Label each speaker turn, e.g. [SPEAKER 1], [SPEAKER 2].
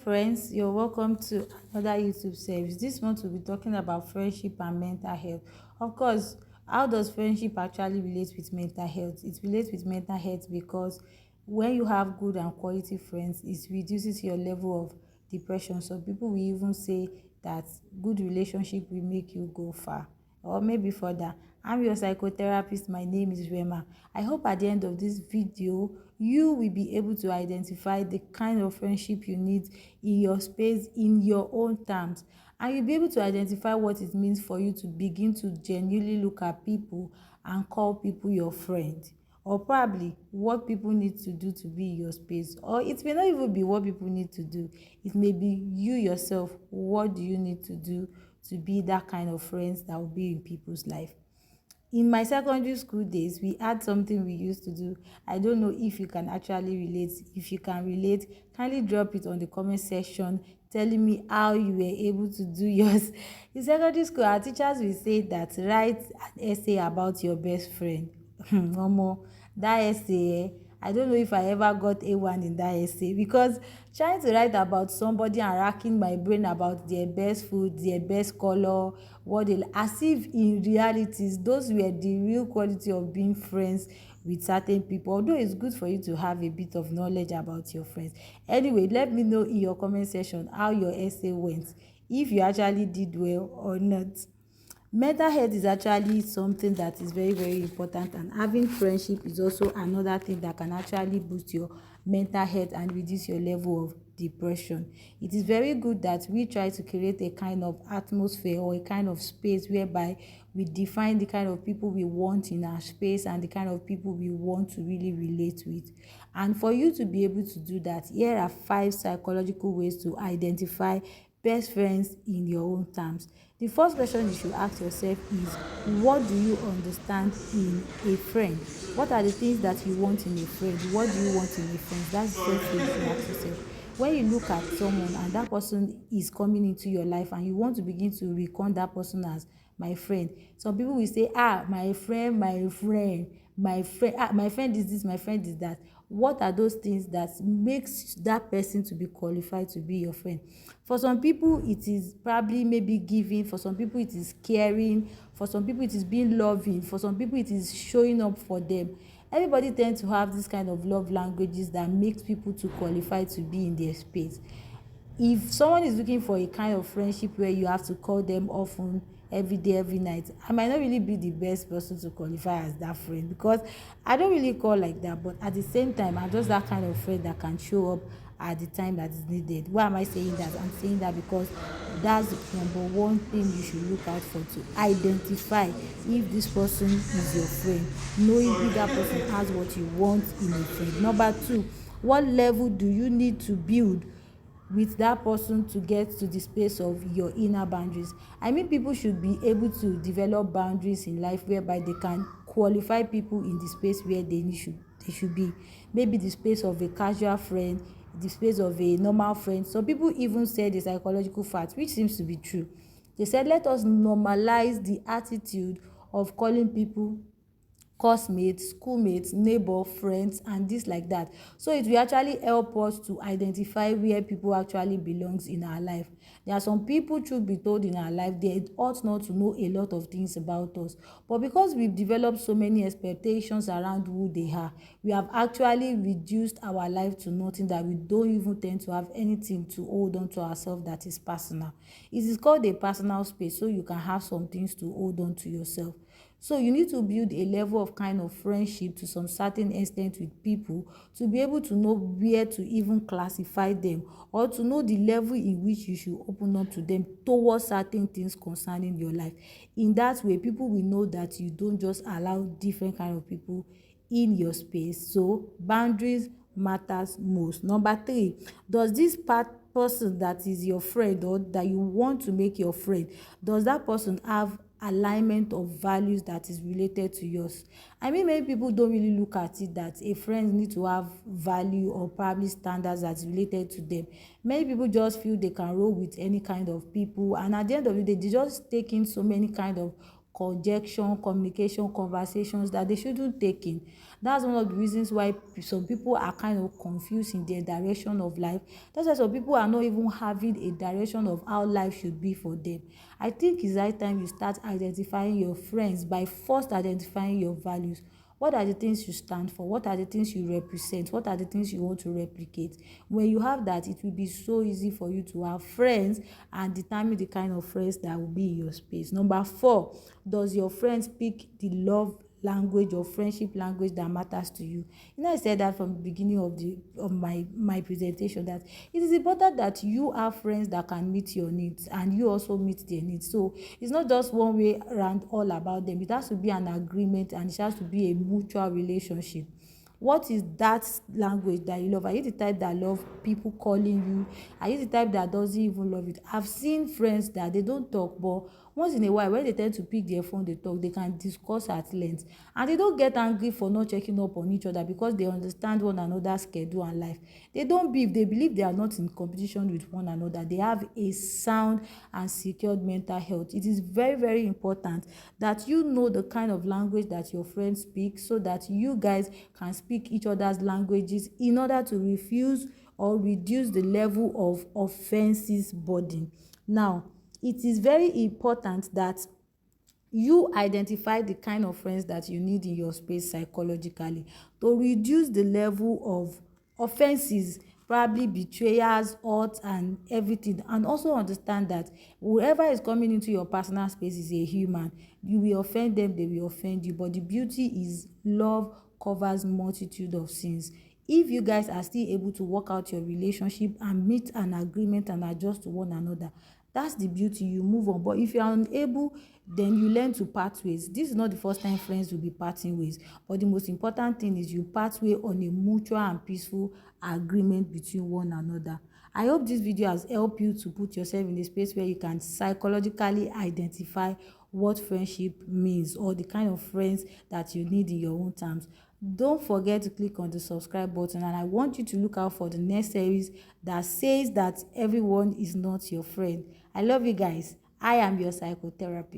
[SPEAKER 1] Friends, you're welcome to another YouTube service. This month we'll be talking about friendship and mental health. Of course, how does friendship actually relate with mental health? It relates with mental health because when you have good and quality friends, it reduces your level of depression. So people will even say that good relationship will make you go far or maybe further. I'm your psychotherapist. My name is Rema. I hope at the end of this video, you will be able to identify the kind of friendship you need in your space, in your own terms. And you'll be able to identify what it means for you to begin to genuinely look at people and call people your friend. Or probably what people need to do to be in your space. Or it may not even be what people need to do. It may be you yourself. What do you need to do to be that kind of friends that will be in people's life? In my secondary school days, we had something we used to do. I don't know if you can actually relate. If you can relate, kindly drop it on the comment section telling me how you were able to do yours. In secondary school, our teachers will say that write an essay about your best friend. Omo, that essay, I don't know if I ever got A1 in that essay because trying to write about somebody and racking my brain about their best food, their best color, what they, as if in realities those were the real quality of being friends with certain people. Although it's good for you to have a bit of knowledge about your friends. Anyway, let me know in your comment section how your essay went, if you actually did well or not. Mental health is actually something that is very, very important, and having friendship is also another thing that can actually boost your mental health and reduce your level of depression. It is very good that we try to create a kind of atmosphere or a kind of space whereby we define the kind of people we want in our space and the kind of people we want to really relate with. And for you to be able to do that, here are 5 psychological ways to identify best friends in your own terms. The first question you should ask yourself is, what do you understand in a friend? What are the things that you want in a friend? What do you want in a friend? That's the first thing you should ask yourself. When you look at someone and that person is coming into your life and you want to begin to recon that person as my friend, some people will say, my friend, my friend is this, my friend is that. What are those things that makes that person to be qualified to be your friend? For some people it is probably maybe giving, for some people it is caring, for some people it is being loving, for some people it is showing up for them. Everybody tends to have this kind of love languages that makes people to qualify to be in their space. If someone is looking for a kind of friendship where you have to call them often, every day, every night, I might not really be the best person to qualify as that friend because I don't really call like that. But at the same time, I'm just that kind of friend that can show up at the time that is needed. Why am I saying that? I'm saying that because that's the number one thing you should look out for, to identify if this person is your friend, knowing if that person has what you want in a friend. Number two, what level do you need to build with that person to get to the space of your inner boundaries? I mean, people should be able to develop boundaries in life whereby they can qualify people in the space where they should be. Maybe the space of a casual friend, the space of a normal friend. Some people even said a psychological fact, which seems to be true. They said, let us normalize the attitude of calling people classmates, schoolmates, neighbor, friends, and this like that. So it will actually help us to identify where people actually belongs in our life. There are some people, truth be told, in our life, they ought not to know a lot of things about us, but because we've developed so many expectations around who they are, we have actually reduced our life to nothing, that we don't even tend to have anything to hold on to ourselves that is personal. It is called a personal space, so you can have some things to hold on to yourself. So you need to build a level of kind of friendship to some certain extent with people to be able to know where to even classify them, or to know the level in which you should open up to them towards certain things concerning your life. In that way, people will know that you don't just allow different kind of people in your space. So boundaries matters most. Number three, does this person that is your friend or that you want to make your friend, does that person have alignment of values that is related to yours? I mean, many people don't really look at it that a friend need to have value or probably standards that's related to them. Many people just feel they can roll with any kind of people, and at the end of the day, they just take in so many kind of conjunction, communication, conversations that they shouldn't take in. That's one of the reasons why some people are kind of confused in their direction of life. That's why some people are not even having a direction of how life should be for them. I think it's high time you start identifying your friends by first identifying your values. What are the things you stand for? What are the things you represent? What are the things you want to replicate? When you have that, it will be so easy for you to have friends and determine the kind of friends that will be in your space. Number 4, does your friend speak the love language or friendship language that matters to you? You know, I said that from the beginning of my presentation, that it is important that you have friends that can meet your needs and you also meet their needs. So it's not just one way around all about them. It has to be an agreement and it has to be a mutual relationship. What is that language that you love? Are you the type that love people calling you? Are you the type that doesn't even love it? I've seen friends that they don't talk, but once in a while when they tend to pick their phone, they talk, they can discuss at length, and they don't get angry for not checking up on each other because they understand one another's schedule and life. They don't beef. They believe they are not in competition with one another. They have a sound and secured mental health. It is very, very important that you know the kind of language that your friends speak, so that you guys can speak each other's languages in order to refuse or reduce the level of offenses burden. Now, it is very important that you identify the kind of friends that you need in your space psychologically to reduce the level of offenses, probably betrayals, hurt and everything. And also understand that whoever is coming into your personal space is a human. You will offend them, they will offend you, but the beauty is love covers multitude of sins. If you guys are still able to work out your relationship and meet an agreement and adjust to one another, that's the beauty. You move on. But if you are unable, then you learn to part ways. This is not the first time friends will be parting ways, but the most important thing is you part way on a mutual and peaceful agreement between one another. I hope this video has helped you to put yourself in a space where you can psychologically identify what friendship means or the kind of friends that you need in your own terms. Don't forget to click on the subscribe button, and I want you to look out for the next series that says that everyone is not your friend. I love you guys. I am your psychotherapist.